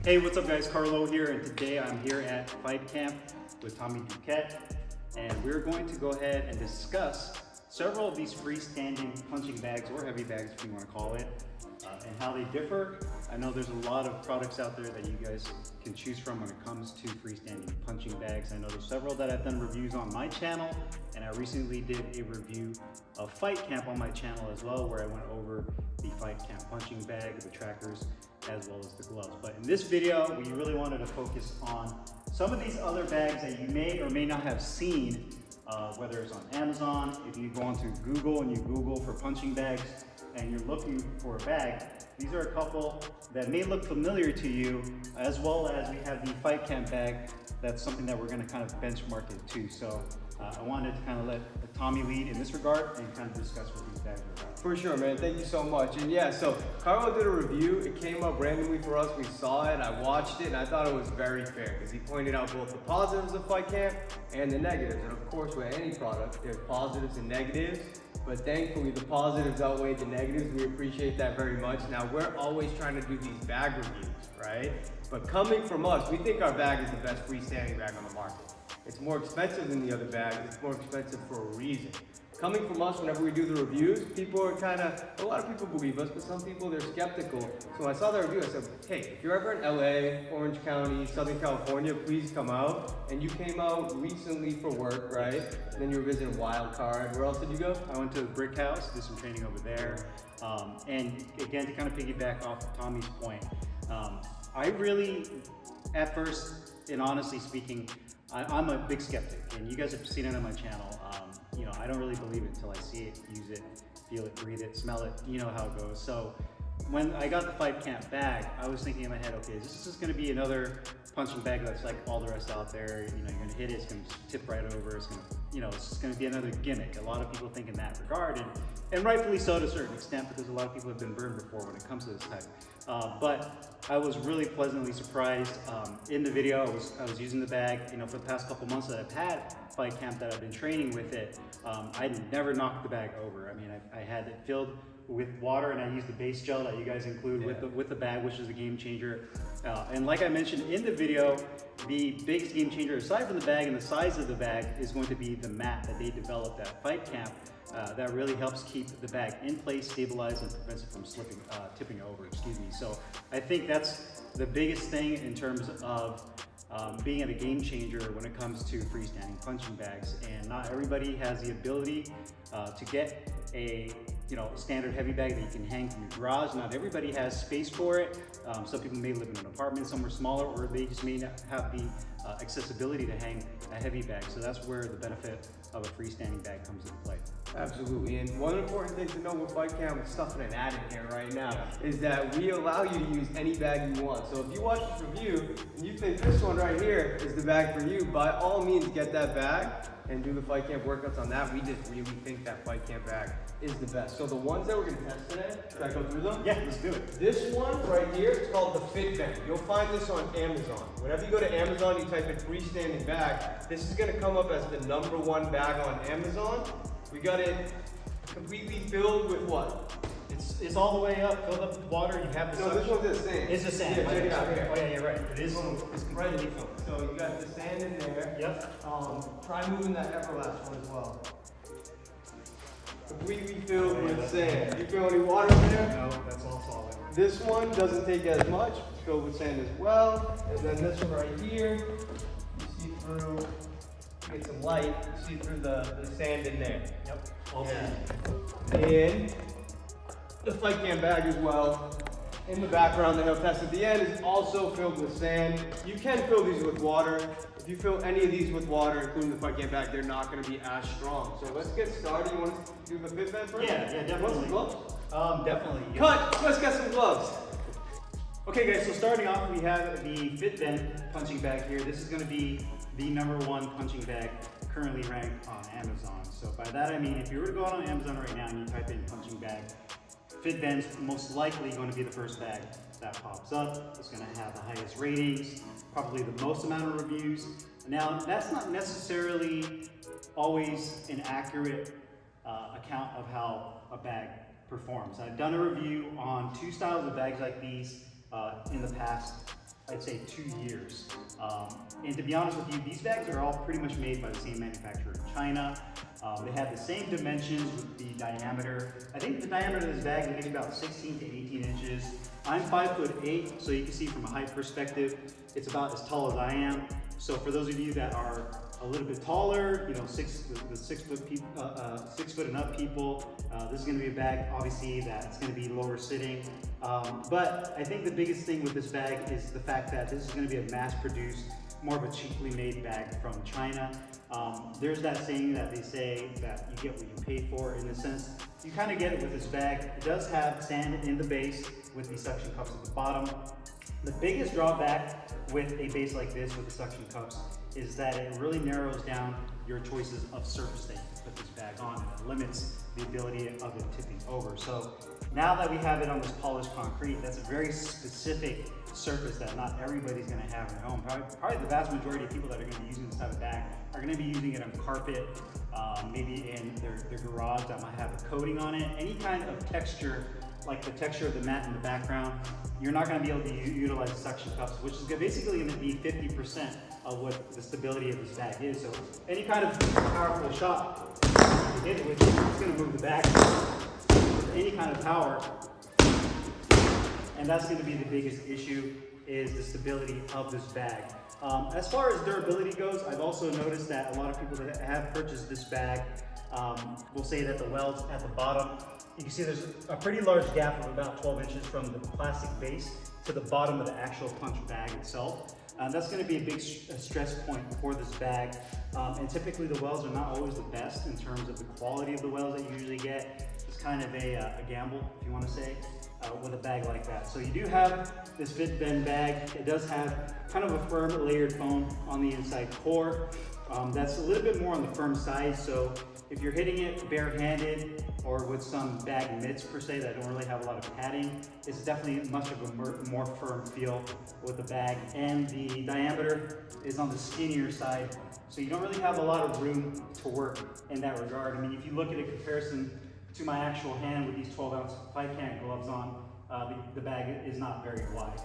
Hey, what's up guys? Carlo here, and today I'm here at Fight Camp with Tommy Duquette, and we're going to go ahead and discuss several of these freestanding punching bags, or heavy bags if you want to call it, and how they differ. I know there's a lot of products out there that you guys can choose from when it comes to freestanding punching bags. I know there's several that I've done reviews on my channel, and I recently did a review of Fight Camp on my channel as well, where I went over the Fight Camp punching bag, the trackers, as well as the gloves. But in this video, we really wanted to focus on some of these other bags that you may or may not have seen, whether it's on Amazon. If you go onto Google and you Google for punching bags and you're looking for a bag, these are a couple that may look familiar to you, as well as we have the Fight Camp bag. That's something that we're gonna kind of benchmark it to. So I wanted to kind of let Tommy lead in this regard and kind of discuss what these bags are about. For sure, man. Thank you so much. And yeah, so Carlo did a review. It came up randomly for us. We saw it, I watched it, and I thought it was very fair because he pointed out both the positives of Fight Camp and the negatives. And of course, with any product, there's positives and negatives. But thankfully, the positives outweigh the negatives. We appreciate that very much. Now, we're always trying to do these bag reviews, right? But coming from us, we think our bag is the best freestanding bag on the market. It's more expensive than the other bags. It's more expensive for a reason. Coming from us, whenever we do the reviews, people are a lot of people believe us, but some people, they're skeptical. So when I saw the review, I said, hey, if you're ever in LA, Orange County, Southern California, please come out. And you came out recently for work, right? And then you were visiting Wildcard. Where else did you go? I went to the Brick House, did some training over there. And again, to kind of piggyback off of Tommy's point, I really, at first, and honestly speaking, I'm a big skeptic, and you guys have seen it on my channel. You know, I don't really believe it until I see it, use it, feel it, breathe it, smell it. You know how it goes. So when I got the Fight Camp bag, I was thinking in my head, okay, this is going to be another punching bag that's like all the rest out there. You know, you're going to hit it, it's going to tip right over. It's going to, you know, it's going to be another gimmick. A lot of people think in that regard, and rightfully so to a certain extent, because a lot of people have been burned before when it comes to this type. But I was really pleasantly surprised. In the video, I was using the bag, you know, for the past couple months that I've had Fight Camp, that I've been training with it. I never knocked the bag over. I mean, I had it filled with water, and I used the base gel that you guys include with the bag, which is a game changer. And like I mentioned in the video, the biggest game changer, aside from the bag and the size of the bag, is going to be the mat that they developed at Fight Camp. That really helps keep the bag in place, stabilized, and prevents it from tipping over, excuse me. So I think that's the biggest thing in terms of being a game changer when it comes to freestanding punching bags. And not everybody has the ability to get a standard heavy bag that you can hang from your garage. Not everybody has space for it. Some people may live in an apartment somewhere smaller, or they just may not have the accessibility to hang a heavy bag. So that's where the benefit of a freestanding bag comes into play. Absolutely, and one important thing to know with Fight Camp, we're stuffing an ad in here right now, is that we allow you to use any bag you want. So if you watch this review and you think this one right here is the bag for you, by all means get that bag and do the Fight Camp workouts on that. We just really think that Fight Camp bag is the best. So the ones that we're gonna test today, should I go through them? Yeah, let's do it. This one right here is called the FitBend. You'll find this on Amazon. Whenever you go to Amazon, you type in freestanding bag, this is gonna come up as the #1 bag on Amazon. We got it completely filled with what? It's all the way up, filled up with water. You have the No, this one's the sand. It's the sand. Yeah, check it out here. Oh yeah, you're right. It is. It's completely filled. So you got the sand in there. Yep. Try moving that Everlast one as well. Completely filled with sand. You feel any water in there? No, that's all solid. This one doesn't take as much. It's filled with sand as well. And then this one right here, you see through. Get some light, you see through the sand in there. Yep. Also. And the Fight Camp bag as well. In the background that he'll test at the end is also filled with sand. You can fill these with water. If you fill any of these with water, including the Fight Camp bag, they're not going to be as strong. So let's get started. You want to do the FitBend first? Yeah, definitely. Want some gloves? Definitely. Yeah. Cut! Let's get some gloves. Okay guys, so starting off, we have the FitBend punching bag here. This is going to be the #1 punching bag currently ranked on Amazon. So by that I mean, if you were to go out on Amazon right now and you type in punching bag, FitBend's most likely going to be the first bag that pops up. It's going to have the highest ratings, probably the most amount of reviews. Now, that's not necessarily always an accurate account of how a bag performs. I've done a review on 2 styles of bags like these in the past, I'd say 2 years. And to be honest with you, these bags are all pretty much made by the same manufacturer in China. They have the same dimensions with the diameter. I think the diameter of this bag is maybe about 16 to 18 inches. I'm 5'8", so you can see from a height perspective, it's about as tall as I am. So for those of you that are a little bit taller, you know, the 6 foot and up people, this is going to be a bag, obviously, that's going to be lower sitting. But I think the biggest thing with this bag is the fact that this is going to be a mass-produced, more of a cheaply made bag from China. There's that saying that they say that you get what you pay for. In a sense, you kind of get it with this bag. It does have sand in the base with the suction cups at the bottom. The biggest drawback with a base like this with the suction cups is that it really narrows down your choices of surface that you can put this bag on, and it limits the ability of it tipping over. So now that we have it on this polished concrete, that's a very specific surface that not everybody's going to have in their home. Probably the vast majority of people that are going to be using this type of bag are going to be using it on carpet, maybe in their garage that might have a coating on it. Any kind of texture, like the texture of the mat in the background, you're not going to be able to utilize the suction cups, which is basically going to be 50% of what the stability of this bag is. So any kind of powerful shot you hit it with, it's going to move the bag with any kind of power. And that's going to be the biggest issue, is the stability of this bag. As far as durability goes, I've also noticed that a lot of people that have purchased this bag will say that the welds at the bottom, you can see there's a pretty large gap of about 12 inches from the plastic base to the bottom of the actual punch bag itself. That's going to be a big stress point for this bag. And typically the welds are not always the best in terms of the quality of the welds that you usually get. It's kind of a gamble, if you want to say, with a bag like that. So you do have this fit bend bag. It does have kind of a firm layered foam on the inside core. That's a little bit more on the firm side. So if you're hitting it barehanded or with some bag mitts per se that don't really have a lot of padding, it's definitely much of a more firm feel with the bag. And the diameter is on the skinnier side, so you don't really have a lot of room to work in that regard. I mean, if you look at a comparison to my actual hand with these 12-ounce 5-can gloves on, the bag is not very wide.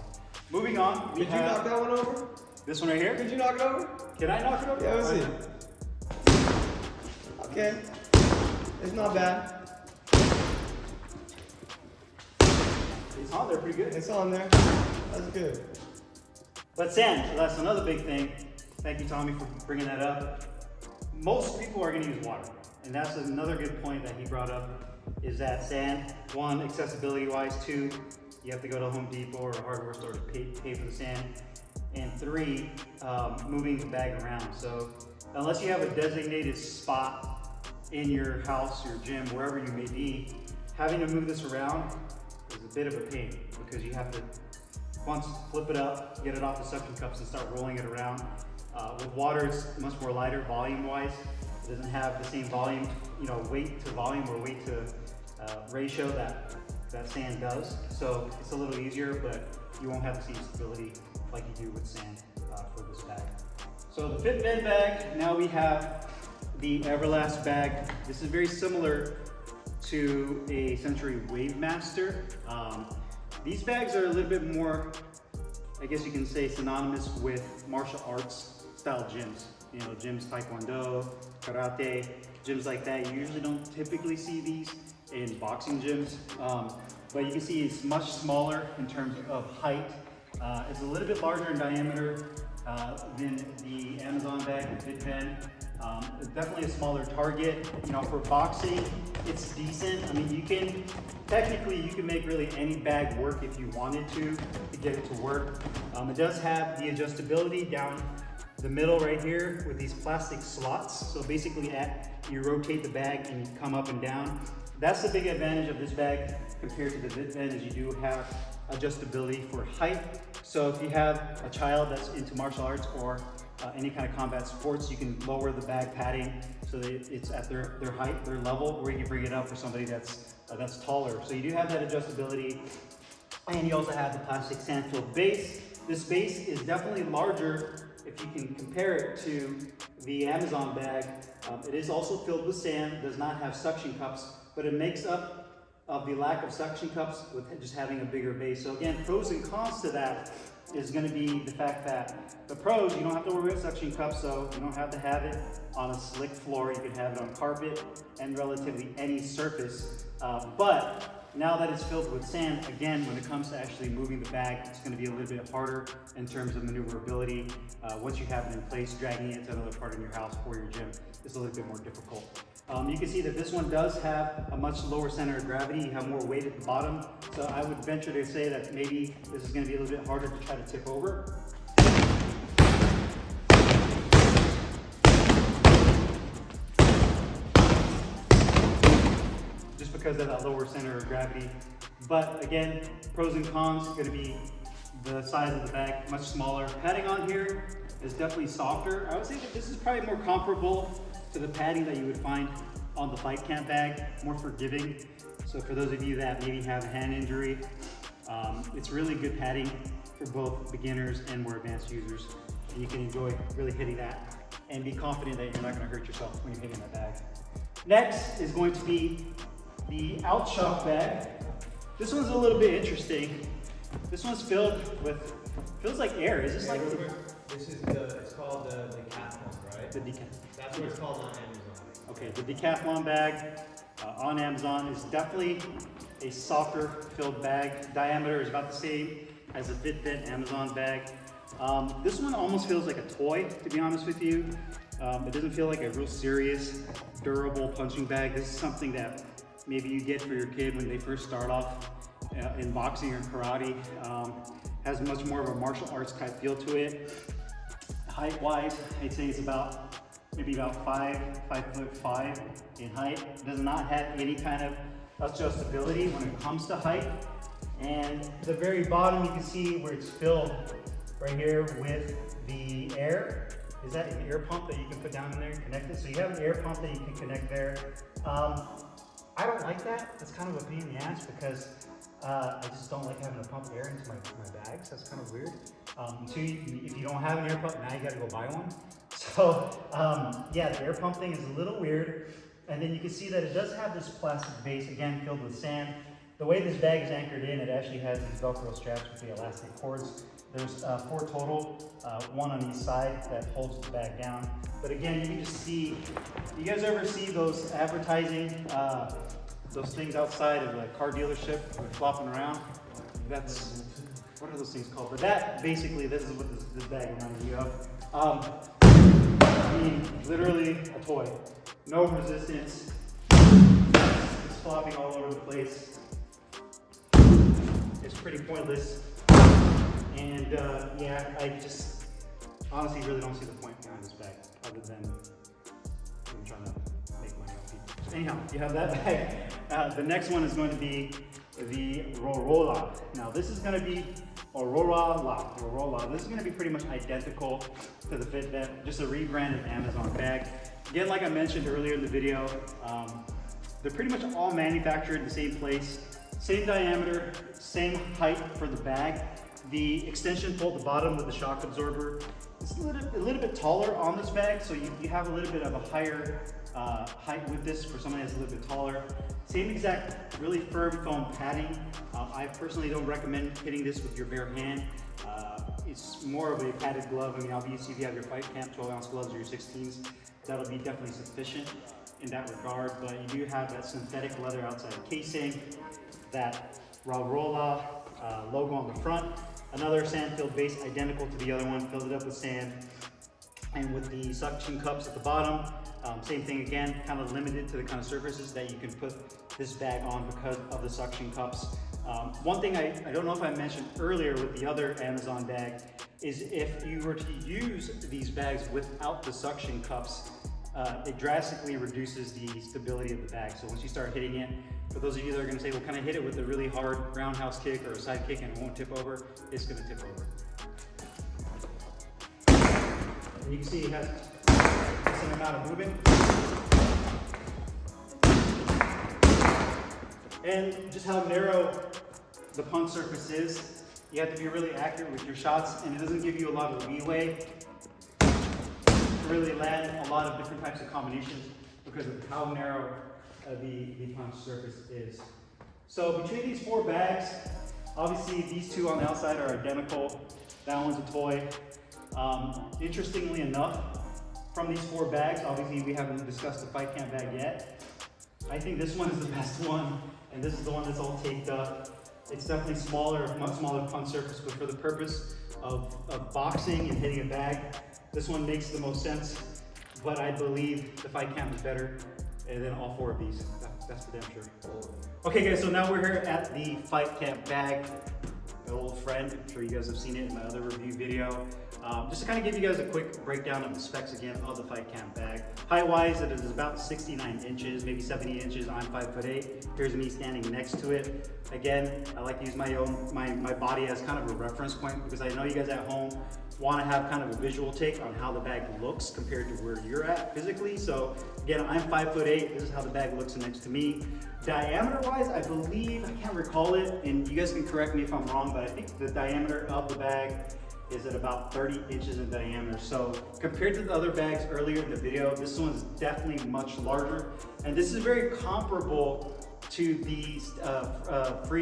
Moving on, Did you knock that one over? This one right here? Could you knock it over? Can I knock it over? Yeah, let's see. Okay, it's not bad. It's on there pretty good. It's on there. That's good. But sand, that's another big thing. Thank you, Tommy, for bringing that up. Most people are going to use water, and that's another good point that he brought up, is that sand, one, accessibility-wise, two, you have to go to Home Depot or a hardware store to pay for the sand, and three, moving the bag around. So unless you have a designated spot in your house, your gym, wherever you may be, having to move this around is a bit of a pain, because you have to once flip it up, get it off the suction cups and start rolling it around. With water, it's much more lighter volume-wise. It doesn't have the same volume, weight to volume or weight to ratio that sand does. So it's a little easier, but you won't have the same stability like you do with sand for this bag. So the Fit Bend bag, now we have the Everlast bag. This is very similar to a Century Wavemaster. These bags are a little bit more, I guess you can say, synonymous with martial arts style gyms. Gyms, Taekwondo, Karate, gyms like that. You usually don't typically see these in boxing gyms. But you can see it's much smaller in terms of height. It's a little bit larger in diameter than the Amazon bag, the Fit Bend. It's definitely a smaller target. For boxing, it's decent. I mean, you can make really any bag work if you wanted to get it to work. It does have the adjustability down the middle right here with these plastic slots. So basically, you rotate the bag and you come up and down. That's the big advantage of this bag compared to the Fit Bend, is you do have adjustability for height. So if you have a child that's into martial arts or any kind of combat sports, you can lower the bag padding so that it's at their height, their level, or you can bring it up for somebody that's taller. So you do have that adjustability. And you also have the plastic sand-filled base. This base is definitely larger if you can compare it to the Amazon bag. It is also filled with sand, does not have suction cups, but it makes up of the lack of suction cups with just having a bigger base. So again, pros and cons to that is going to be the fact that the pros, you don't have to worry about suction cups, so you don't have to have it on a slick floor. You can have it on carpet and relatively any surface. But now that it's filled with sand, again, when it comes to actually moving the bag, it's going to be a little bit harder in terms of maneuverability. Once you have it in place, dragging it to another part of your house or your gym is a little bit more difficult. You can see that this one does have a much lower center of gravity. You have more weight at the bottom. So I would venture to say that maybe this is going to be a little bit harder to try to tip over. Just because of that lower center of gravity. But again, pros and cons, going to be the size of the bag, much smaller. Padding on here is definitely softer. I would say that this is probably more comparable to the padding that you would find on the Fight Camp bag, more forgiving. So for those of you that maybe have a hand injury, it's really good padding for both beginners and more advanced users. And you can enjoy really hitting that and be confident that you're not going to hurt yourself when you're hitting that bag. Next is going to be the Outshock bag. This one's a little bit interesting. This one's filled with, feels like air. Is this like This is it's called the Decathlon, right? the Decathlon? That's what it's called on Amazon. Okay, the Decathlon bag on Amazon is definitely a softer filled bag. Diameter is about the same as a Fitbit Amazon bag. This one almost feels like a toy, to be honest with you. It doesn't feel like a real serious, durable punching bag. This is something that maybe you get for your kid when they first start off in boxing or karate. Has much more of a martial arts type feel to it. Height-wise, I'd say it's maybe about 5'5" in height. It does not have any kind of adjustability when it comes to height. And the very bottom, you can see where it's filled right here with the air. Is that an air pump that you can put down in there and connect it? So you have an air pump that you can connect there. I don't like that. It's kind of a pain in the ass because I just don't like having to pump air into my bags. That's kind of weird. If you don't have an air pump, now you gotta go buy one. So yeah, the air pump thing is a little weird. And then you can see that it does have this plastic base, again, filled with sand. The way this bag is anchored in, it actually has these Velcro straps with the elastic cords. There's 4 total, 1 on each side that holds the bag down. But again, you can just see, you guys ever see those advertising, those things outside of a car dealership flopping around? That's, what are those things called? But that, basically, this is what this bag reminds me of. I mean, literally a toy. No resistance. It's flopping all over the place. It's pretty pointless. And yeah, I just honestly really don't see the point behind this bag other than I'm trying to make money off people. So anyhow, you have that bag. The next one is going to be the Rorola. Now this is going to be Rorola. This is going to be pretty much identical to the Fitbit, just a rebranded Amazon bag. Again, like I mentioned earlier in the video, they're pretty much all manufactured in the same place, same diameter, same height for the bag. The extension pole at the bottom with the shock absorber is a little bit taller on this bag, so you have a little bit of a higher height with this for someone that's a little bit taller. Same exact, really firm foam padding. I personally don't recommend hitting this with your bare hand. It's more of a padded glove. I mean, obviously, if you have your Fight Camp 12-ounce gloves or your 16s, that'll be definitely sufficient in that regard. But you do have that synthetic leather outside casing, that Rorola logo on the front. Another sand-filled base identical to the other one, filled it up with sand. And with the suction cups at the bottom, same thing again, kind of limited to the kind of surfaces that you can put this bag on because of the suction cups. One thing I don't know if I mentioned earlier with the other Amazon bag is if you were to use these bags without the suction cups, it drastically reduces the stability of the bag. So once you start hitting it, for those of you that are going to say, well, can I hit it with a really hard roundhouse kick or a side kick and it won't tip over? It's going to tip over. And you can see it has the same amount of movement. And just how narrow the punch surface is, you have to be really accurate with your shots, and it doesn't give you a lot of leeway to really land a lot of different types of combinations because of how narrow the punch surface is. So between these 4 bags, obviously these 2 on the outside are identical. That one's a toy. Interestingly enough, from these 4 bags, obviously we haven't discussed the Fight Camp bag yet. I think this one is the best one, and this is the one that's all taped up. It's definitely smaller, much smaller punch surface, but for the purpose of boxing and hitting a bag, this one makes the most sense. But I believe the Fight Camp is better than all 4 of these. That's for damn sure. Okay guys, so now we're here at the Fight Camp bag. My old friend, I'm sure you guys have seen it in my other review video. Just to kind of give you guys a quick breakdown of the specs again of the Fight Camp bag. Height-wise, it is about 69 inches, maybe 70 inches. I'm 5'8". Here's me standing next to it. Again, I like to use my body as kind of a reference point because I know you guys at home want to have kind of a visual take on how the bag looks compared to where you're at physically. So again, I'm 5'8". This is how the bag looks next to me. Diameter-wise, I believe, I can't recall it, and you guys can correct me if I'm wrong, but I think the diameter of the bag is at about 30 inches in diameter. So compared to the other bags earlier in the video, this one's definitely much larger. And this is very comparable to the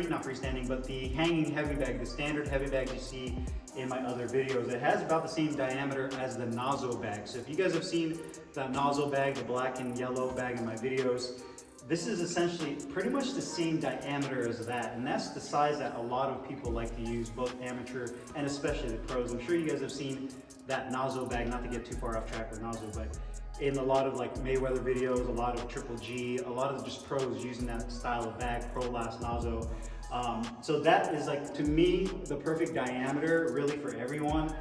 not freestanding, but the hanging heavy bag, the standard heavy bag you see in my other videos. It has about the same diameter as the Nazo bag. So if you guys have seen that Nazo bag, the black and yellow bag in my videos, this is essentially pretty much the same diameter as that, and that's the size that a lot of people like to use, both amateur and especially the pros. I'm sure you guys have seen that Nazo bag, not to get too far off track with Nazo, but in a lot of like Mayweather videos, a lot of Triple G, a lot of just pros using that style of bag, Prolast Nazo. So that is, like, to me, the perfect diameter really for everyone.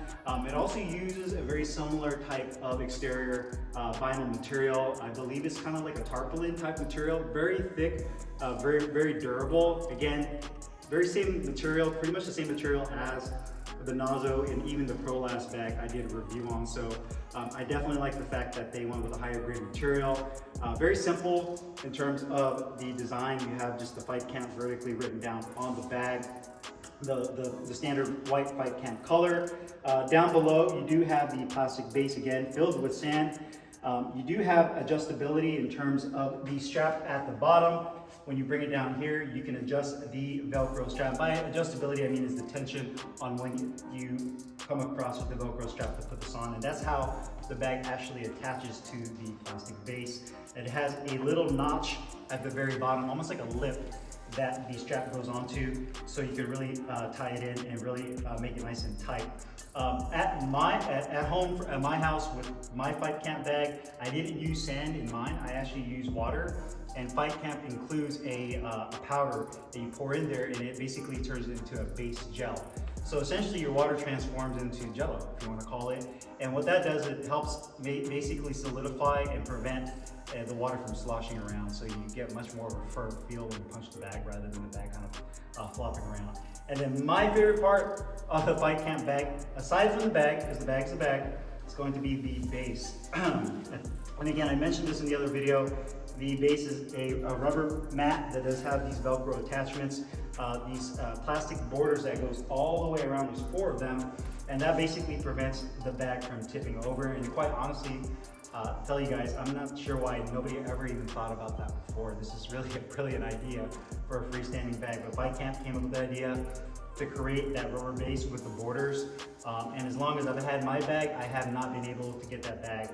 It also uses a very similar type of exterior vinyl material. I believe it's kind of like a tarpaulin type material, very thick, very durable. Again, very same material, pretty much the same material as the Nazo and even the Prolast bag I did a review on. So I definitely like the fact that they went with a higher grade material. Very simple in terms of the design. You have just the Fight Camp vertically written down on the bag. The standard white Fight Camp color. Down below, you do have the plastic base again filled with sand. You do have adjustability in terms of the strap at the bottom. When you bring it down here, you can adjust the Velcro strap. By adjustability, I mean is the tension on when you come across with the Velcro strap to put this on. And that's how the bag actually attaches to the plastic base. It has a little notch at the very bottom, almost like a lip that the strap goes onto, so you can really tie it in and really make it nice and tight. At home, at my house with my Fight Camp bag, I didn't use sand in mine. I actually used water. And Fight Camp includes a powder that you pour in there, and it basically turns it into a base gel. So essentially your water transforms into jello, if you want to call it. And what that does, it helps basically solidify and prevent the water from sloshing around. So you get much more of a firm feel when you punch the bag rather than the bag kind of flopping around. And then my favorite part of the Fight Camp bag, aside from the bag, because the bag's the bag, is going to be the base. And again, I mentioned this in the other video. The base is a rubber mat that does have these Velcro attachments, these plastic borders that goes all the way around. There's 4 of them, and that basically prevents the bag from tipping over. And quite honestly, tell you guys, I'm not sure why nobody ever even thought about that before. This is really a brilliant idea for a freestanding bag. But Fight Camp came up with the idea to create that rubber base with the borders. And as long as I've had my bag, I have not been able to get that bag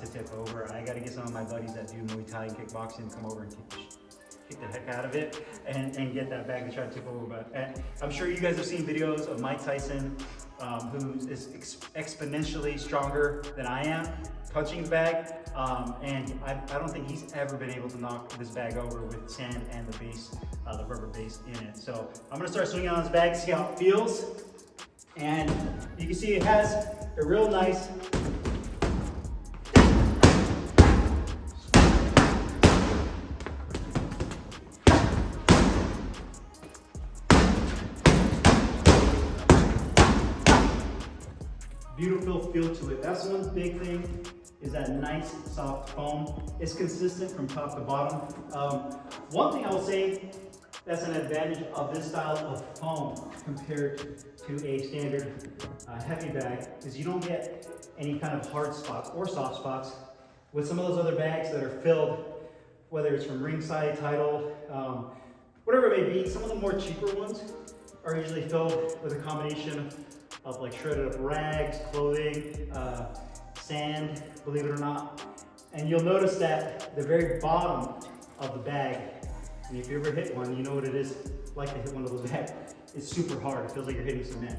to tip over. I gotta get some of my buddies that do Muay Thai and kickboxing to come over and kick the heck out of it and get that bag to try to tip over. But I'm sure you guys have seen videos of Mike Tyson, who is exponentially stronger than I am punching the bag. And I don't think he's ever been able to knock this bag over with sand and the base, the rubber base in it. So I'm gonna start swinging on this bag, see how it feels. And you can see it has a real nice beautiful feel to it. That's one big thing, is that nice soft foam. It's consistent from top to bottom. One thing I will say that's an advantage of this style of foam compared to a standard heavy bag is you don't get any kind of hard spots or soft spots with some of those other bags that are filled, whether it's from Ringside, Title, whatever it may be. Some of the more cheaper ones are usually filled with a combination of like shredded up rags, clothing, sand, believe it or not. And you'll notice that the very bottom of the bag, and if you ever hit one, you know what it is like to hit one of those bags. It's super hard, it feels like you're hitting cement.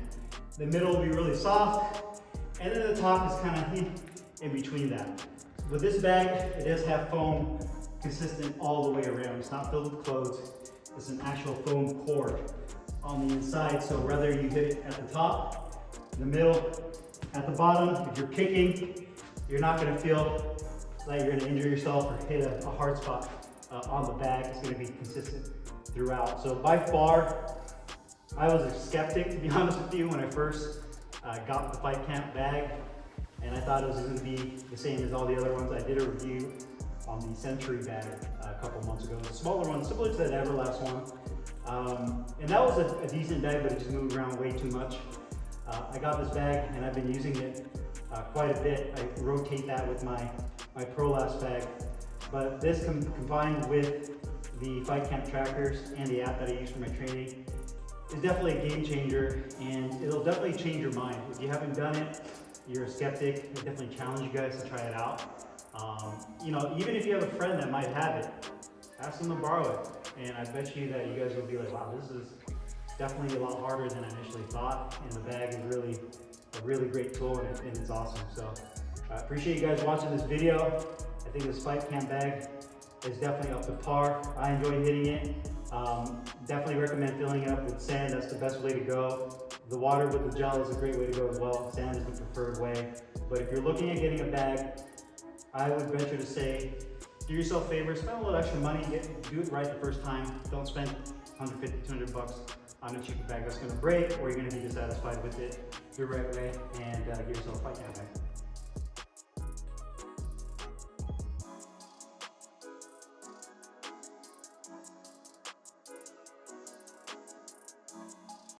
The middle will be really soft, and then the top is kind of in between that. With this bag, it does have foam consistent all the way around. It's not filled with clothes, it's an actual foam core on the inside, so whether you hit it at the top, in the middle, at the bottom, if you're kicking, you're not gonna feel like you're gonna injure yourself or hit a hard spot on the bag. It's gonna be consistent throughout. So by far, I was a skeptic, to be honest with you, when I first got the Fight Camp bag, and I thought it was gonna be the same as all the other ones. I did a review on the Century bag a couple months ago. The smaller one, similar to that Everlast one. And that was a decent bag, but it just moved around way too much. I got this bag and I've been using it quite a bit. I rotate that with my ProLast bag. But this combined with the Fight Camp trackers and the app that I use for my training is definitely a game changer, and it'll definitely change your mind. If you haven't done it, you're a skeptic, I definitely challenge you guys to try it out. You know, even if you have a friend that might have it, ask them to borrow it. And I bet you that you guys will be like, wow, this is definitely a lot harder than I initially thought. And the bag is really a really great tool, and it's awesome. So I appreciate you guys watching this video. I think this Fight Camp bag is definitely up to par. I enjoy hitting it. Definitely recommend filling it up with sand. That's the best way to go. The water with the gel is a great way to go as well. Sand is the preferred way. But if you're looking at getting a bag, I would venture to say, do yourself a favor, spend a little extra money, do it right the first time. Don't spend 150, 200 bucks on a cheaper bag that's gonna break, or you're gonna be dissatisfied with it. Do it right way, and give yourself a Fight Camp bag.